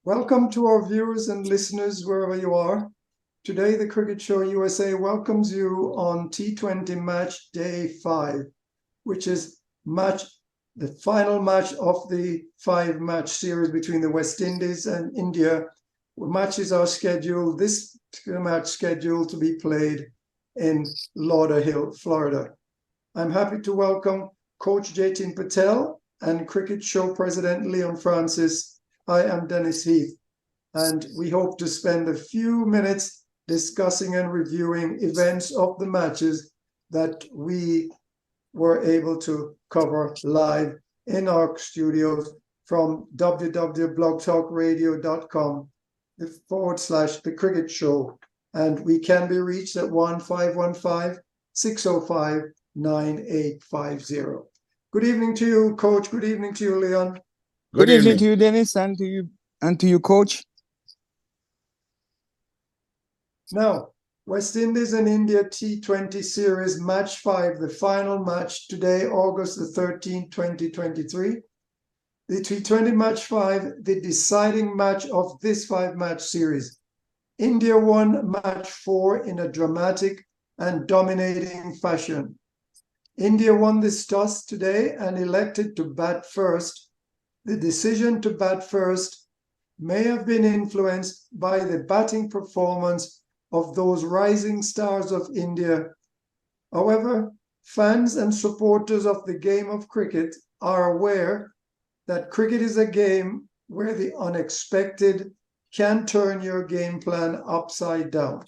Welcome to our viewers and listeners wherever you are. Today, the Cricket Show USA welcomes you on T20 match day 5, which is the final match of the 5-match series between the West Indies and India. Matches are scheduled, this match scheduled to be played in Lauderhill, Florida. I'm happy to welcome Coach Jatin Patel and Cricket Show President Leon Francis. I am Dennis Heath, and we hope to spend a few minutes discussing and reviewing events of the matches that we were able to cover live in our studios from www.blogtalkradio.com/The Cricket Show. And we can be reached at 1-515-605-9850. Good evening to you, Coach. Good evening to you, Leon. Good evening to you, Dennis, and to you, Coach. Now, West Indies and India T20 series match 5, the final match today, August the 13th, 2023. The T20 match 5, the deciding match of this 5-match series. India won match 4 in a dramatic and dominating fashion. India won this toss today and elected to bat first. The decision to bat first may have been influenced by the batting performance of those rising stars of India. However, fans and supporters of the game of cricket are aware that cricket is a game where the unexpected can turn your game plan upside down.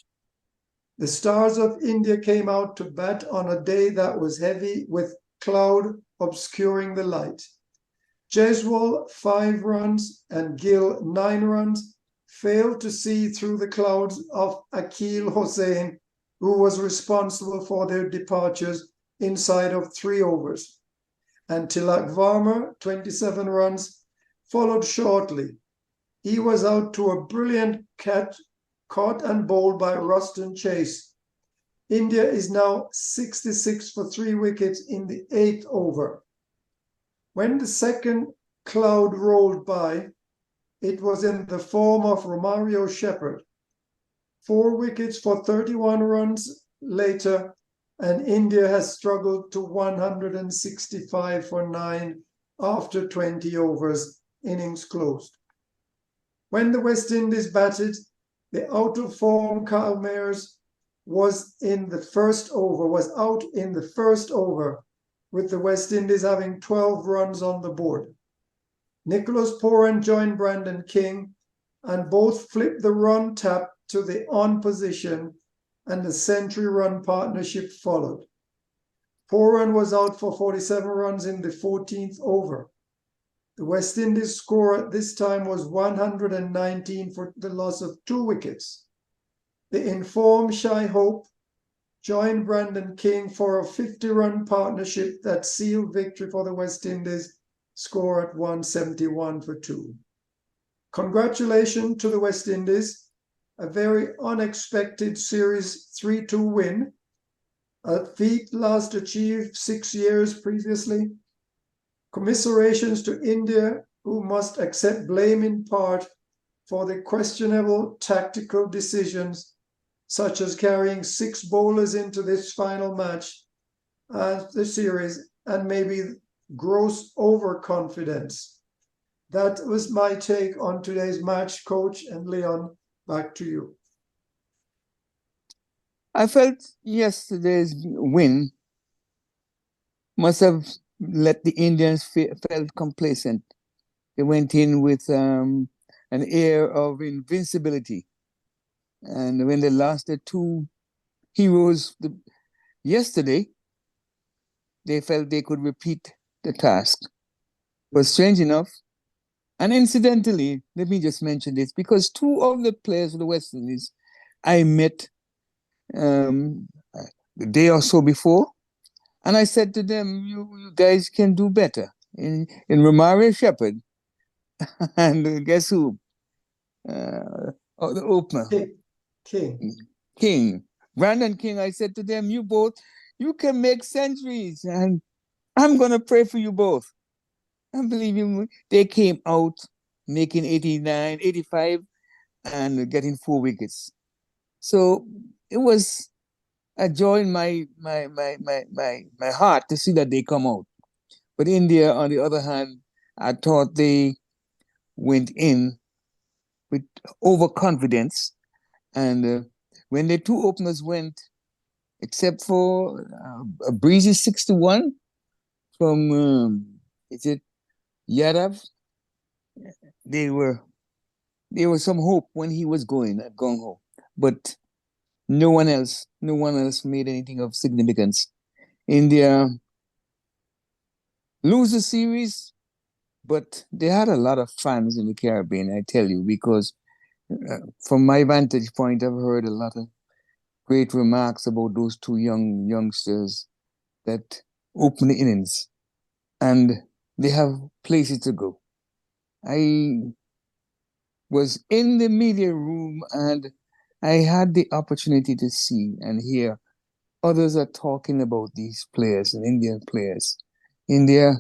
The stars of India came out to bat on a day that was heavy with cloud obscuring the light. Jeswal 5 runs and Gill 9 runs failed to see through the clouds of Akil Hossain, who was responsible for their departures inside of 3 overs. And Tilak Varma, 27 runs, followed shortly. He was out to a brilliant catch caught and bowled by Ruston Chase. India is now 66 for 3 wickets in the 8th over. When the second cloud rolled by, it was in the form of Romario Shepherd. 4 wickets for 31 runs later, and India has struggled to 165 for 9 after 20 overs, innings closed. When the West Indies batted, the out-of-form Kyle Mayers was out in the first over, with the West Indies having 12 runs on the board. Nicholas Pooran joined Brandon King, and both flipped the run tap to the on position, and the century run partnership followed. Pooran was out for 47 runs in the 14th over. The West Indies score at this time was 119 for the loss of 2 wickets. The informed Shai Hope joined Brandon King for a 50-run partnership that sealed victory for the West Indies, score at 171 for 2. Congratulations to the West Indies, a very unexpected series 3-2 win, a feat last achieved 6 years previously. Commiserations to India, who must accept blame in part for the questionable tactical decisions, such as carrying 6 bowlers into this final match of the series, and maybe gross overconfidence. That was my take on today's match, Coach, and Leon, back to you. I felt yesterday's win must have let the Indians felt complacent. They went in with an air of invincibility. And when they lost their 2 heroes yesterday, they felt they could repeat the task. But strange enough, and incidentally, let me just mention this, because 2 of the players of the West Indies I met the day or so before, and I said to them, you guys can do better. In Romario Shepherd, and guess who? The opener. King. Brandon King, I said to them, you can make centuries, and I'm going to pray for you both. And believe me, they came out making 89, 85, and getting 4 wickets. So it was a joy in my heart to see that they come out. But India, on the other hand, I thought they went in with overconfidence. And when the two openers went, except for a breezy 6-1 from, is it Yadav? There was some hope when he was going at gung ho, but no one else made anything of significance. India lose the series, but they had a lot of fans in the Caribbean, I tell you, because from my vantage point, I've heard a lot of great remarks about those two youngsters that open the innings, and they have places to go. I was in the media room and I had the opportunity to see and hear others are talking about these players and Indian players. India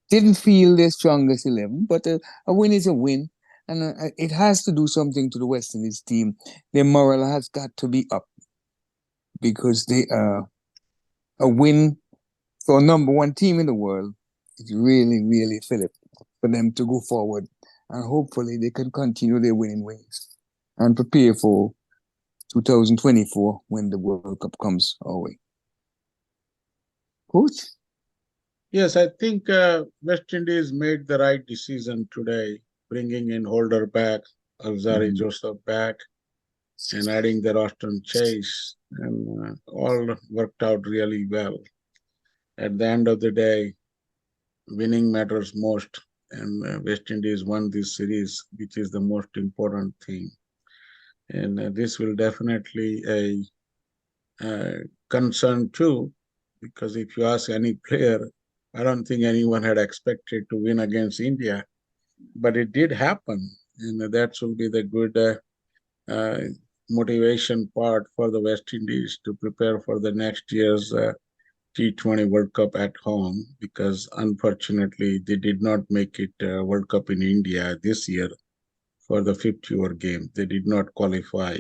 didn't feel their strongest 11, but a win is a win. And it has to do something to the West Indies team. Their morale has got to be up because they are a win for number one team in the world. It's really, really, Philip, for them to go forward. And hopefully they can continue their winning ways and prepare for 2024 when the World Cup comes our way. Coach? Yes, I think West Indies made the right decision today, bringing in Holder back, Alzari Joseph back, and adding the Austin Chase, and all worked out really well. At the end of the day, winning matters most, and West Indies won this series, which is the most important thing. And this will definitely a concern too, because if you ask any player, I don't think anyone had expected to win against India, but it did happen, and that will be the good motivation part for the West Indies to prepare for the next year's T20 World Cup at home, because unfortunately they did not make it World Cup in India this year for the 50-over game. They did not qualify.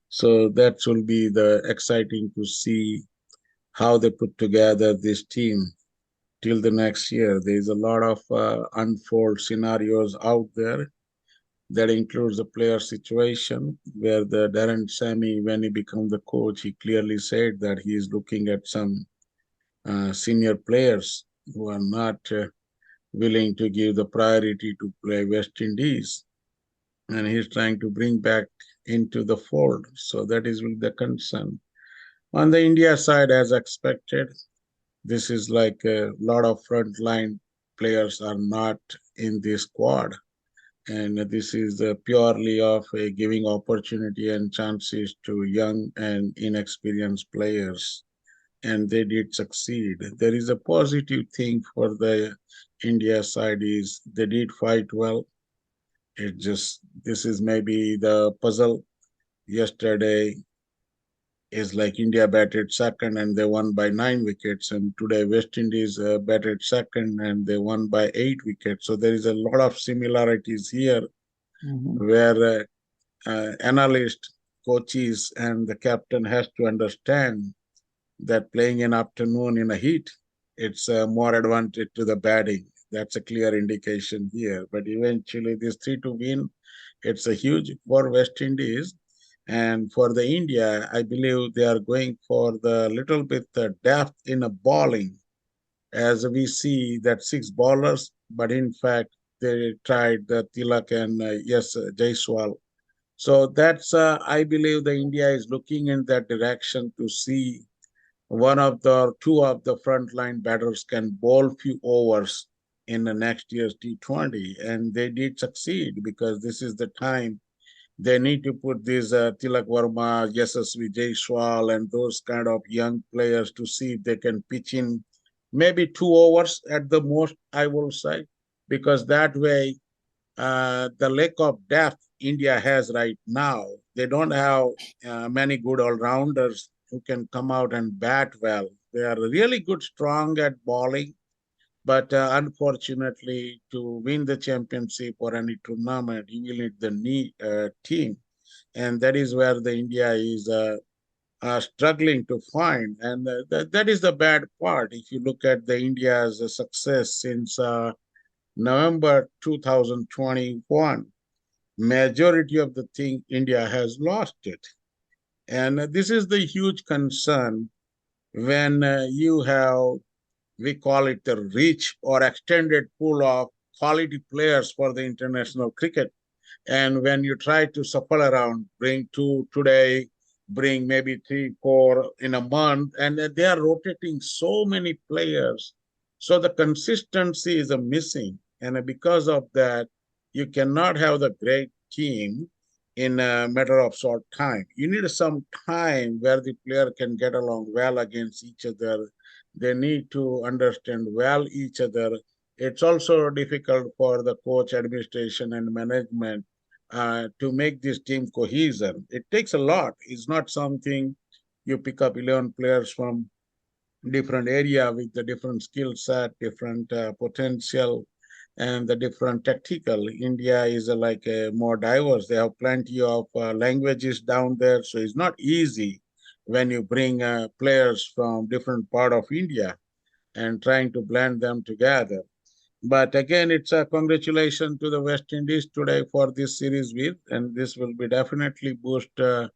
So that will be the exciting to see how they put together this team till the next year. There's a lot of unfold scenarios out there that includes the player situation, where the Darren Sammy, when he became the coach, he clearly said that he is looking at some senior players who are not willing to give the priority to play West Indies, and he's trying to bring back into the fold. So that is the concern. On the India side, as expected, this is like a lot of frontline players are not in this squad. And this is purely of giving opportunity and chances to young and inexperienced players. And they did succeed. There is a positive thing for the India side is they did fight well. This is maybe the puzzle. Yesterday is like India batted second and they won by 9 wickets. And today West Indies batted second and they won by 8 wickets. So there is a lot of similarities here where analysts, coaches, and the captain has to understand that playing in afternoon in a heat, it's more advantage to the batting. That's a clear indication here. But eventually this 3-2 win, it's a huge for West Indies. And for the India, I believe they are going for the little bit depth in a bowling, as we see that 6 bowlers, but in fact, they tried the Tilak and Jaiswal. So that's, I believe the India is looking in that direction to see one of the two of the frontline batters can bowl few overs in the next year's T20, and they did succeed because this is the time they need to put these Tilak Verma, Yashasvi Jaiswal, and those kind of young players to see if they can pitch in maybe 2 overs at the most, I will say, because that way the lack of depth India has right now, they don't have many good all-rounders who can come out and bat well. They are really good, strong at bowling, But unfortunately, to win the championship or any tournament, you will need the team, and that is where the India is struggling to find, and that is the bad part. If you look at the India's success since November 2021, majority of the thing India has lost it, and this is the huge concern when you have, we call it the rich or extended pool of quality players for the international cricket. And when you try to shuffle around, bring two today, bring maybe three, four in a month, and they are rotating so many players. So the consistency is a missing. And because of that, you cannot have the great team in a matter of short time. You need some time where the player can get along well against each other. They need to understand well each other. It's also difficult for the coach, administration, and management to make this team cohesion. It takes a lot. It's not something you pick up 11 players from different area with the different skill set, different potential, and the different tactical. India is like more diverse. They have plenty of languages down there, so it's not easy when you bring players from different part of India and trying to blend them together. But again, it's a congratulations to the West Indies today for this series win, and this will be definitely boost uh,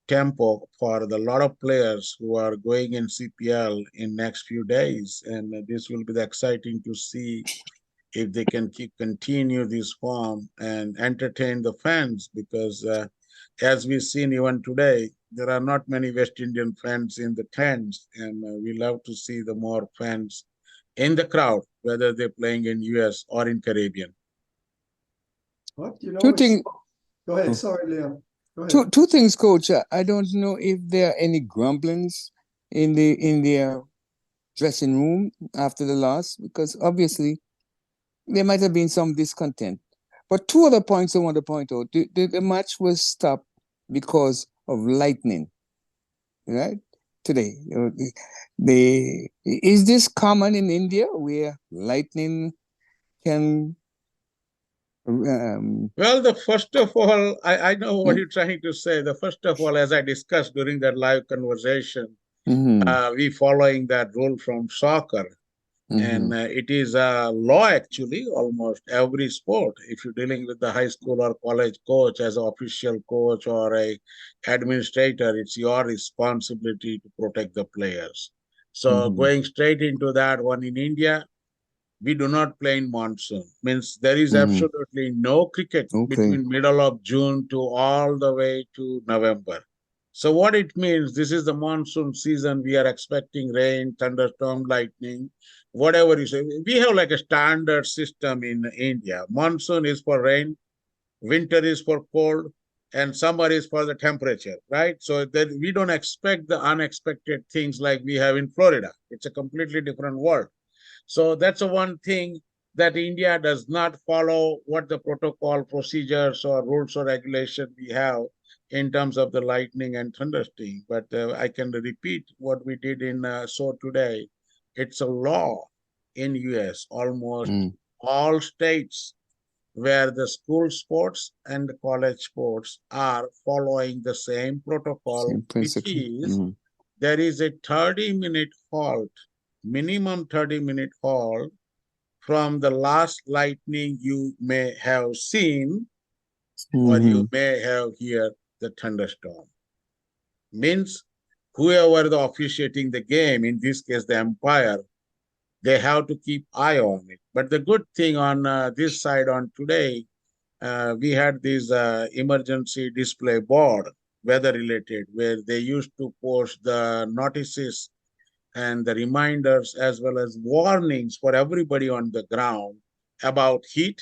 tempo for the lot of players who are going in CPL in next few days, and this will be the exciting to see if they can continue this form and entertain the fans, because as we've seen even today, there are not many West Indian fans in the tents, and we love to see the more fans in the crowd, whether they're playing in US or in Caribbean. What you know? Two things. Go ahead. Sorry, Liam. Go ahead. Two things, Coach. I don't know if there are any grumblings in the dressing room after the loss, because obviously there might have been some discontent. But two other points I want to point out. The match was stopped because of lightning, right? Today, is this common in India where lightning can? Well, the first of all, I know what you're trying to say. The first of all, as I discussed during that live conversation, we following that rule from soccer. And it is a law actually, almost every sport. If you're dealing with the high school or college coach as an official coach or a administrator, it's your responsibility to protect the players. So going straight into that one, in India, we do not play in monsoon. Means there is absolutely no cricket between middle of June to all the way to November. So what it means, this is the monsoon season. We are expecting rain, thunderstorm, lightning, whatever you say. We have like a standard system in India. Monsoon is for rain, winter is for cold, and summer is for the temperature, right? So that we don't expect the unexpected things like we have in Florida. It's a completely different world. So that's the one thing that India does not follow what the protocol procedures or rules or regulation we have in terms of the lightning and thunderstorm. But I can repeat what we did in so today. It's a law in US, almost all states where the school sports and the college sports are following the same protocol, which is there is a 30-minute halt, minimum 30-minute halt from the last lightning you may have seen or you may have heard the thunderstorm. Means whoever the officiating the game, in this case the umpire, they have to keep eye on it. But the good thing on this side on today, we had this emergency display board, weather related, where they used to post the notices and the reminders as well as warnings for everybody on the ground about heat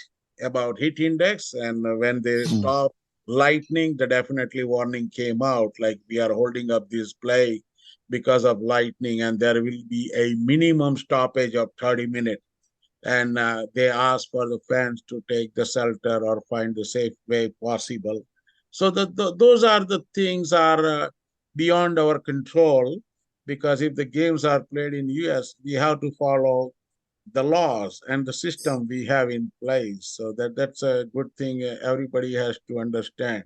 index. And when they stop lightning, the definitely warning came out, like we are holding up this play because of lightning and there will be a minimum stoppage of 30 minutes. And they ask for the fans to take the shelter or find the safe way possible. So those are the things are beyond our control. because if the games are played in US, we have to follow the laws and the system we have in place. So that's a good thing everybody has to understand.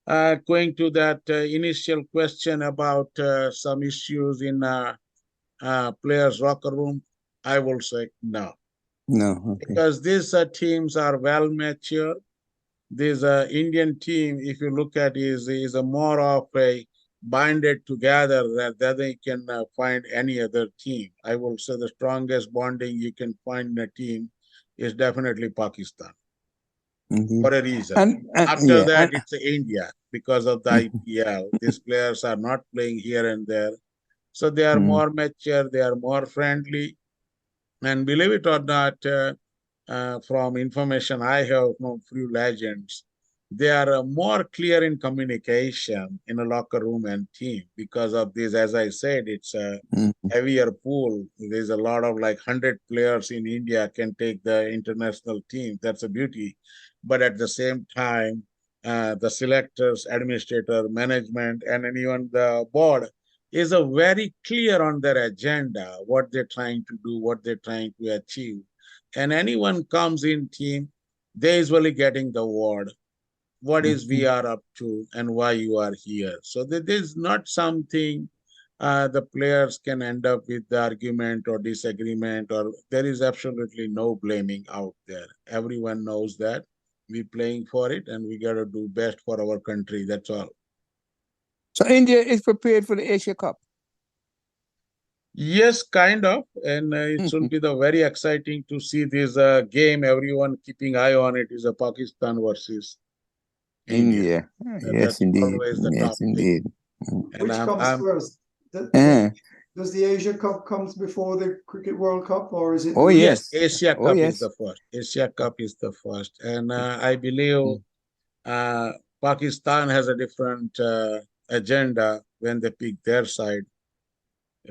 Going to that initial question about some issues in players' locker room, I will say no, No, okay. because these teams are well matured. This Indian team, if you look at, is a more of a bonded together that they can find any other team. I will say the strongest bonding you can find in a team is definitely Pakistan for a reason. After Yeah, that, it's India because of the IPL. These players are not playing here and there. So they are more mature, they are more friendly. And believe it or not, from information I have from few legends, they are more clear in communication in a locker room and team because of this. As I said, it's a heavier pool. There's a lot of like 100 players in India can take the international team. That's a beauty. But at the same time, the selectors, administrator, management, and even the board is a very clear on their agenda, what they're trying to do, what they're trying to achieve. And anyone comes in team, they're usually getting the word, what is we are up to and why you are here. So that is not something the players can end up with the argument or disagreement, or there is absolutely no blaming out there. Everyone knows that we're playing for it and we got to do best for our country. That's all. So India is prepared for the Asia Cup. Yes, kind of, and it will be the very exciting to see this game. Everyone keeping eye on it is a Pakistan versus India. Yes, That's indeed. always the Yes, top thing. indeed. And Which comes I'm first? Uh, Does the Asia Cup comes before the Cricket World Cup, or is it? Oh, yes, yes. Asia Oh, Cup is yes. the first. Asia Cup is the first, and I believe Pakistan has a different agenda when they pick their side,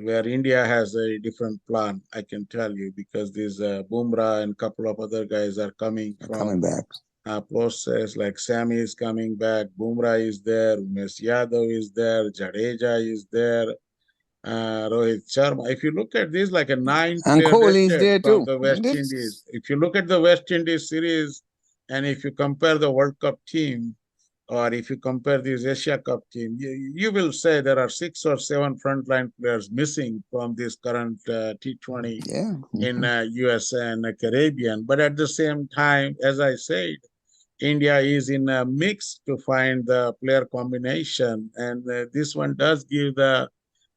where India has a different plan, I can tell you, because these Bumrah and couple of other guys are coming Coming from back. process, like Sammy is coming back, Bumrah is there, Umesh Yadav is there, Jadeja is there, Rohit Sharma. If you look at this, like a And 9-player Kohli is rated there from too. the West Indies. If you look at the West Indies series, and if you compare the World Cup team, or if you compare this Asia Cup team, you will say there are 6 or 7 frontline players missing from this current T20 Yeah. in US and Caribbean. But at the same time, as I said, India is in a mix to find the player combination, and this one does give the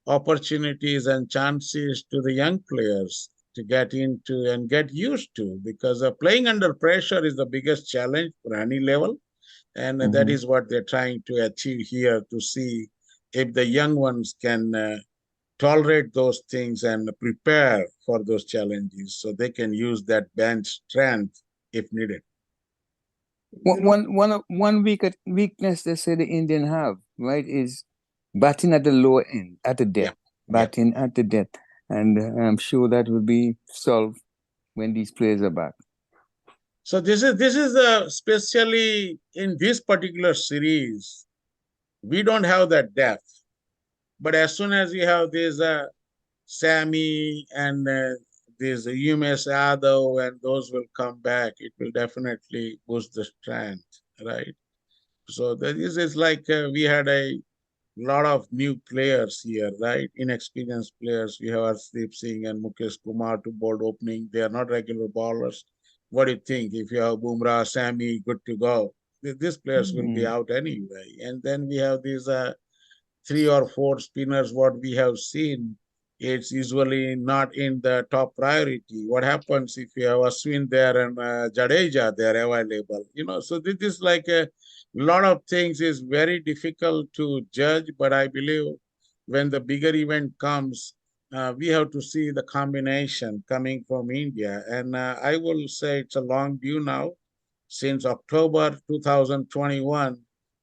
opportunities and chances to the young players to get into and get used to, because playing under pressure is the biggest challenge for any level, and that is what they're trying to achieve here, to see if the young ones can tolerate those things and prepare for those challenges so they can use that bench strength if needed. One weakness they say the Indian have, right, is batting at the lower end, at the depth. Batting at the depth. And I'm sure that will be solved when these players are back. So this is especially in this particular series, we don't have that depth. But as soon as you have this Sammy and this Umesh Yadav, and those will come back, it will definitely boost the strength, right? So this is like we had a lot of new players here, right? Inexperienced players. We have Arshdeep Singh and Mukesh Kumar to bold opening. They are not regular bowlers. What do you think? If you have Bumrah, Sammy, good to go. These players will be out anyway. And then we have these 3 or 4 spinners, what we have seen, it's usually not in the top priority. What happens if you have Ashwin there and Jadeja there available? So this is like a lot of things is very difficult to judge, but I believe when the bigger event comes, we have to see the combination coming from India. And I will say it's a long view now. Since October 2021,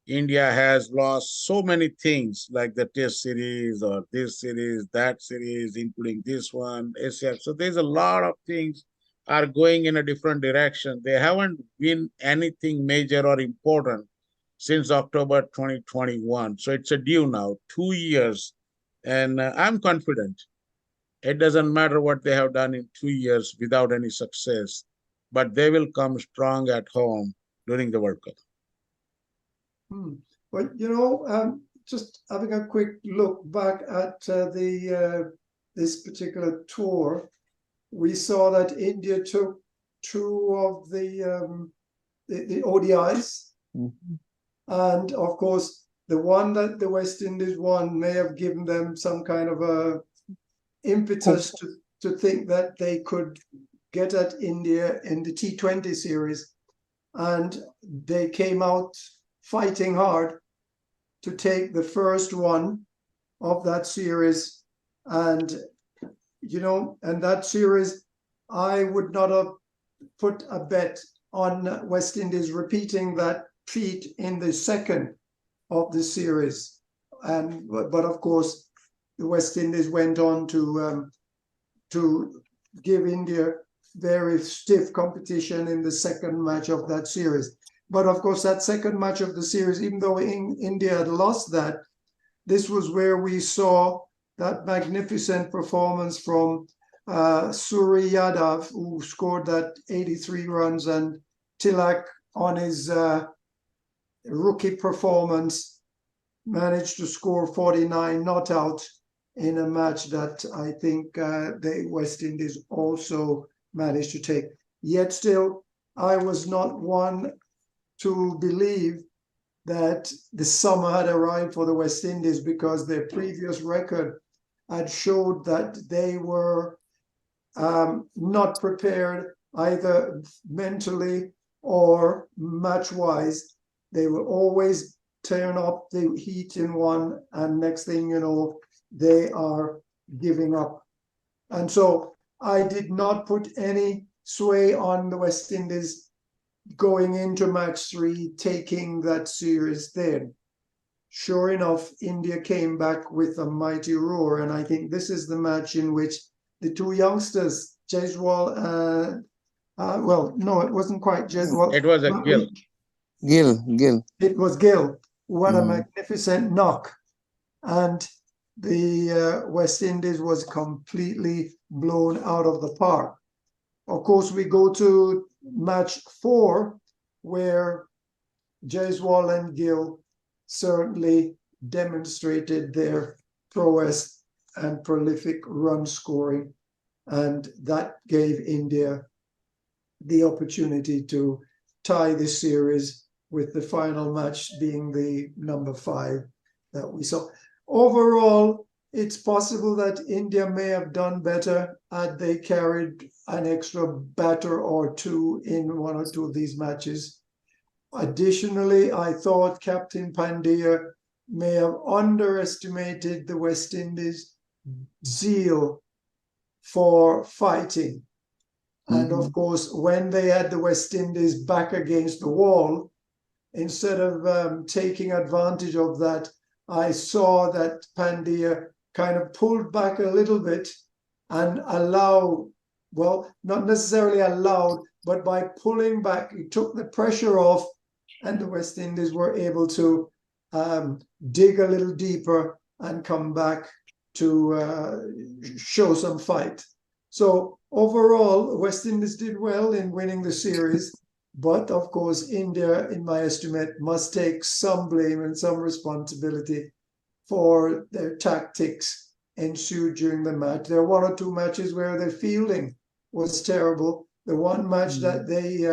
India has lost so many things like the Test series or this series, that series, including this one, Asia. So there's a lot of things are going in a different direction. They haven't been anything major or important since October 2021. So it's a due now, 2 years And I'm confident. It doesn't matter what they have done in 2 years without any success, but they will come strong at home during the World Cup. But just having a quick look back at this particular tour, we saw that India took two of the ODIs, and of course the one that the West Indies won may have given them some kind of a impetus to think that they could get at India in the T20 series, and they came out fighting hard to take the first one of that series. And and that series, I would not have put a bet on West Indies repeating that feat in the second of the series. But of course, the West Indies went on to give India very stiff competition in the second match of that series. But of course, that second match of the series, even though India had lost that, this was where we saw that magnificent performance from Suri Yadav, who scored that 83 runs, and Tilak on his rookie performance managed to score 49 not out in a match that I think the West Indies also managed to take. Yet still, I was not one to believe that the summer had arrived for the West Indies, because their previous record had showed that they were not prepared either mentally or match-wise. They will always turn up the heat in one, and next thing you know, they are giving up. And so I did not put any sway on the West Indies going into match 3, taking that series then. Sure enough, India came back with a mighty roar, and I think this is the match in which the two youngsters, Jaiswal, well, no, it wasn't quite Jaiswal. It was a Gill. Gill. It was Gill. What a magnificent knock. And the West Indies was completely blown out of the park. Of course, we go to match 4, where Jaiswal and Gill certainly demonstrated their prowess and prolific run scoring, and that gave India the opportunity to tie the series, with the final match being the number 5 that we saw. Overall, it's possible that India may have done better had they carried an extra batter or two in one or two of these matches. Additionally, I thought Captain Pandya may have underestimated the West Indies' zeal for fighting. And of course, when they had the West Indies back against the wall, instead of taking advantage of that, I saw that Pandya kind of pulled back a little bit and allowed, well, not necessarily allowed, but by pulling back, he took the pressure off, and the West Indies were able to dig a little deeper and come back to show some fight. So overall, West Indies did well in winning the series, but of course, India, in my estimate, must take some blame and some responsibility for their tactics ensued during the match. There are one or two matches where their fielding was terrible. The one match that they,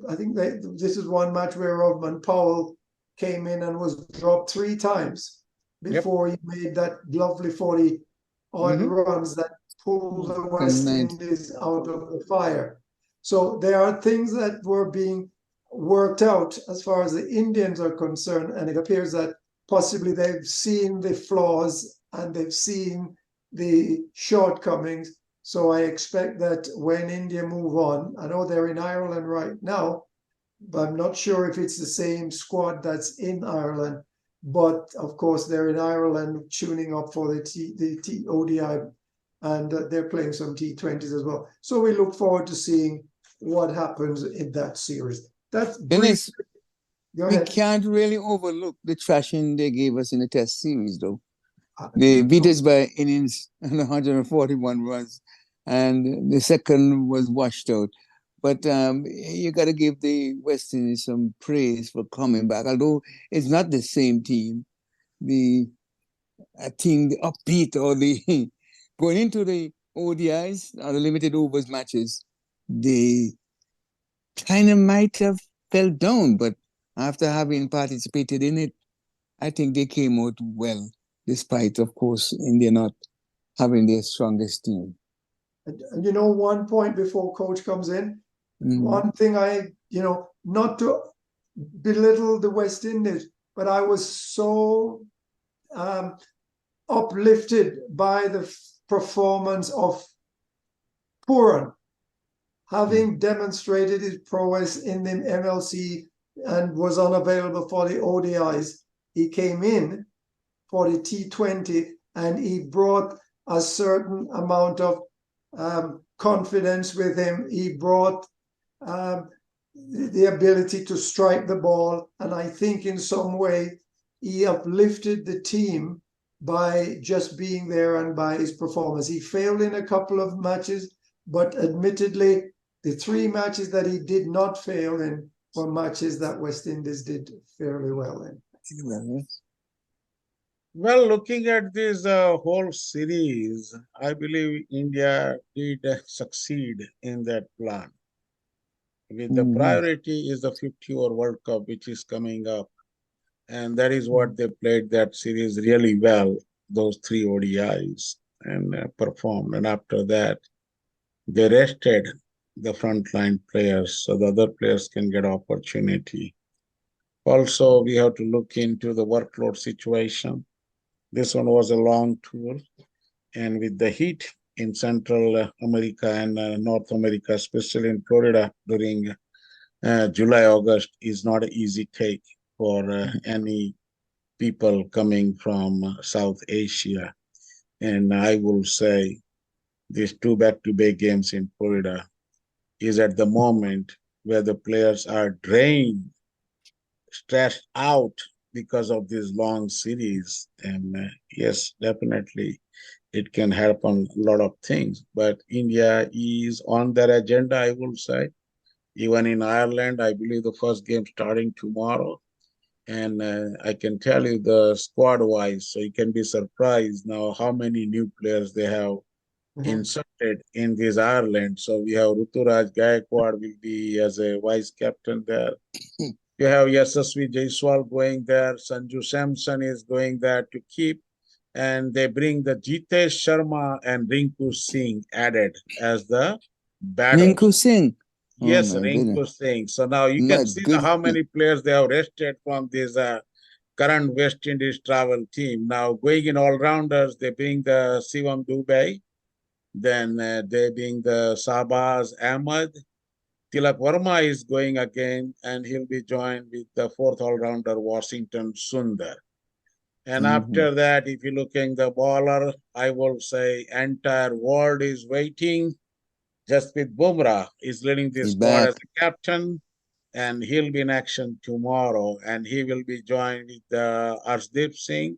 I think this is one match where Rodman Powell came in and was dropped 3 times before he made that lovely 40-odd runs that pulled the West Indies out of the fire. So there are things that were being worked out as far as the Indians are concerned, and it appears that possibly they've seen the flaws and they've seen the shortcomings. So I expect that when India move on, I know they're in Ireland right now, but I'm not sure if it's the same squad that's in Ireland. But of course, they're in Ireland tuning up for the ODI, and they're playing some T20s as well. So we look forward to seeing what happens in that series. That's Dennis, Go we ahead. can't really overlook the thrashing they gave us in the Test series, though. They beat us by innings and 141 runs, and the second was washed out. But you got to give the West Indies some praise for coming back, although it's not the same team. The team, the upbeat or the going into the ODIs or the limited overs matches, they kind of might have fell down, but after having participated in it, I think they came out well, despite, of course, India not having their strongest team. And you know, one point before coach comes in, one thing not to belittle the West Indies, but I was so uplifted by the performance of Puran, having demonstrated his prowess in the MLC and was unavailable for the ODIs. He came in for the T20 and he brought a certain amount of confidence with him. He brought the ability to strike the ball, and I think in some way he uplifted the team by just being there and by his performance. He failed in a couple of matches, but admittedly, the 3 matches that he did not fail in were matches that West Indies did fairly well in. Well, looking at this whole series, I believe India did succeed in that plan. With the priority is the 50-over World Cup, which is coming up. And that is what they played that series really well, those 3 ODIs, and performed. And after that, they rested the frontline players so the other players can get opportunity. Also, we have to look into the workload situation. This one was a long tour, and with the heat in Central America and North America, especially in Florida during July, August, is not an easy take for any people coming from South Asia. And I will say these 2 back-to-back games in Florida is at the moment where the players are drained, stressed out because of this long series. And yes, definitely it can happen a lot of things. But India is on their agenda, I will say. Even in Ireland, I believe the first game starting tomorrow. And I can tell you the squad-wise, so you can be surprised now how many new players they have inserted in this Ireland. So we have Ruturaj Gaikwad will be as a vice captain there. You have Yashasvi Jaiswal going there. Sanju Samson is going there to keep. And they bring the Jitesh Sharma and Rinku Singh added as the batters. Rinku Singh. Yes, Rinku Singh. So now you can see how many players they have rested from this current West Indies travel team. Now going in all-rounders, they bring the Shivam Dubey. Then they bring the Sabaz Ahmed. Tilak Verma is going again, and he'll be joined with the 4th all-rounder, Washington Sundar. And after that, if you're looking the bowler, I will say entire world is waiting. Jasprit Bumrah is leading this squad as a captain, and he'll be in action tomorrow. And he will be joined with Arshdeep Singh.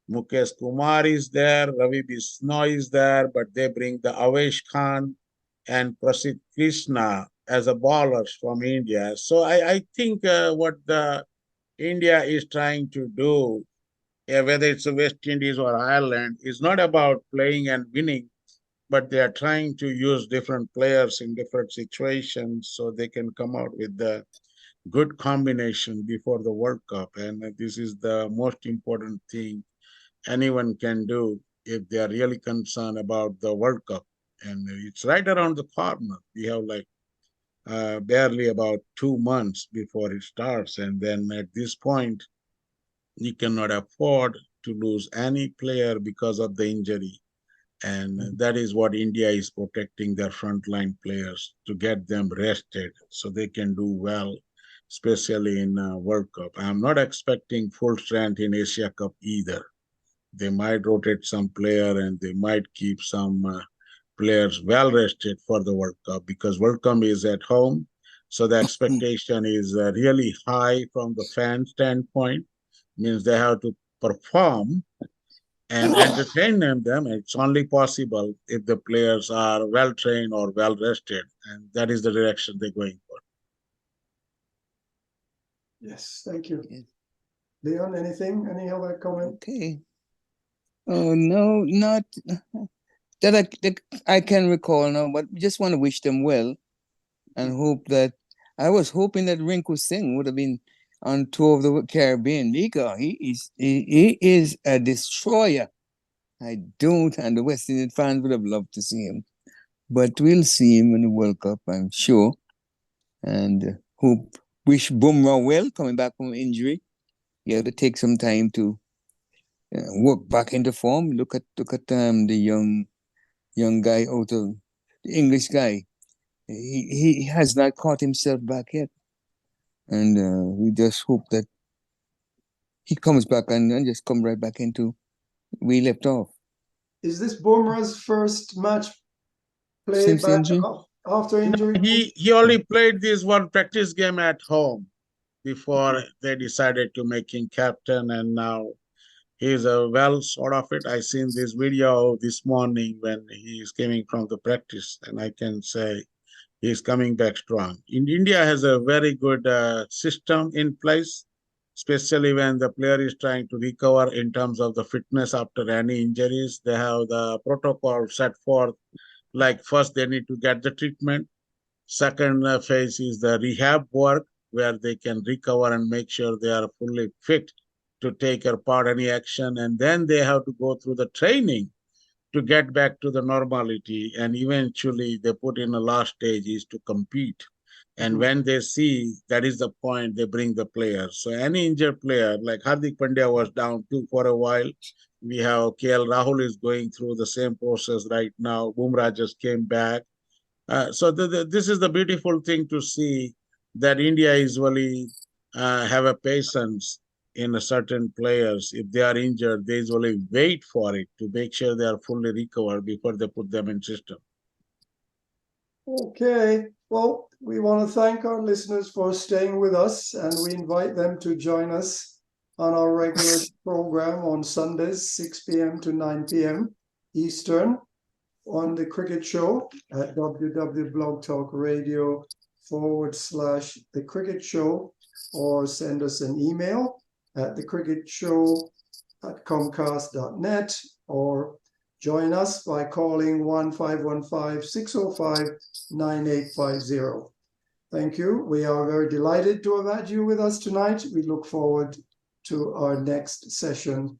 Mukesh Kumar is there, Ravi Bisnoy is there, but they bring the Avesh Khan and Prasidh Krishna as a bowlers from India. So I think what the India is trying to do, whether it's the West Indies or Ireland, is not about playing and winning, but they are trying to use different players in different situations so they can come out with the good combination before the World Cup. And this is the most important thing anyone can do if they are really concerned about the World Cup. And it's right around the corner. We have like barely about 2 months before it starts. And then at this point, you cannot afford to lose any player because of the injury. And that is what India is protecting their frontline players to get them rested so they can do well, especially in World Cup. I'm not expecting full strength in Asia Cup either. They might rotate some player and they might keep some players well rested for the World Cup because World Cup is at home. So the expectation is really high from the fan standpoint, means they have to perform. and entertain them. It's only possible if the players are well trained or well rested, and that is the direction they're going for. Yes, thank you. Yes. Leon, anything? Any other comment? Okay. Oh no, not that I can recall now, but we just want to wish them well and hope that I was hoping that Rinku Singh would have been on tour of the Caribbean because he is a destroyer. I don't, and the West Indian fans would have loved to see him. But we'll see him in the World Cup, I'm sure. And wish Bumrah well coming back from injury. He had to take some time to work back into form. Look at the young guy out of the English guy. He has not caught himself back yet, and we just hope that he comes back and just come right back into we left off. Is this Bumrah's first match played Since back injury? after injury? He only played this one practice game at home before they decided to make him captain, and now he's well sort of it. I seen this video this morning when he is coming from the practice, and I can say he's coming back strong. India has a very good system in place, especially when the player is trying to recover in terms of the fitness after any injuries. They have the protocol set forth, like first they need to get the treatment. Second phase is the rehab work, where they can recover and make sure they are fully fit to take part any action. And then they have to go through the training to get back to the normality. And eventually they put in a last stage is to compete. And when they see that is the point, they bring the players. So any injured player, like Hardik Pandya was down too for a while. We have KL Rahul is going through the same process right now. Bumrah just came back. So this is the beautiful thing to see, that India usually have a patience in a certain players. If they are injured, they usually wait for it to make sure they are fully recovered before they put them in system. Okay, well, we want to thank our listeners for staying with us, and we invite them to join us on our regular program on Sundays, 6 p.m. to 9 p.m. Eastern, on the Cricket Show at www.blogtalkradio.com/The Cricket Show, or send us an email at thecricketshow@comcast.net, or join us by calling 1-515-605-9850. Thank you. We are very delighted to have had you with us tonight. We look forward to our next session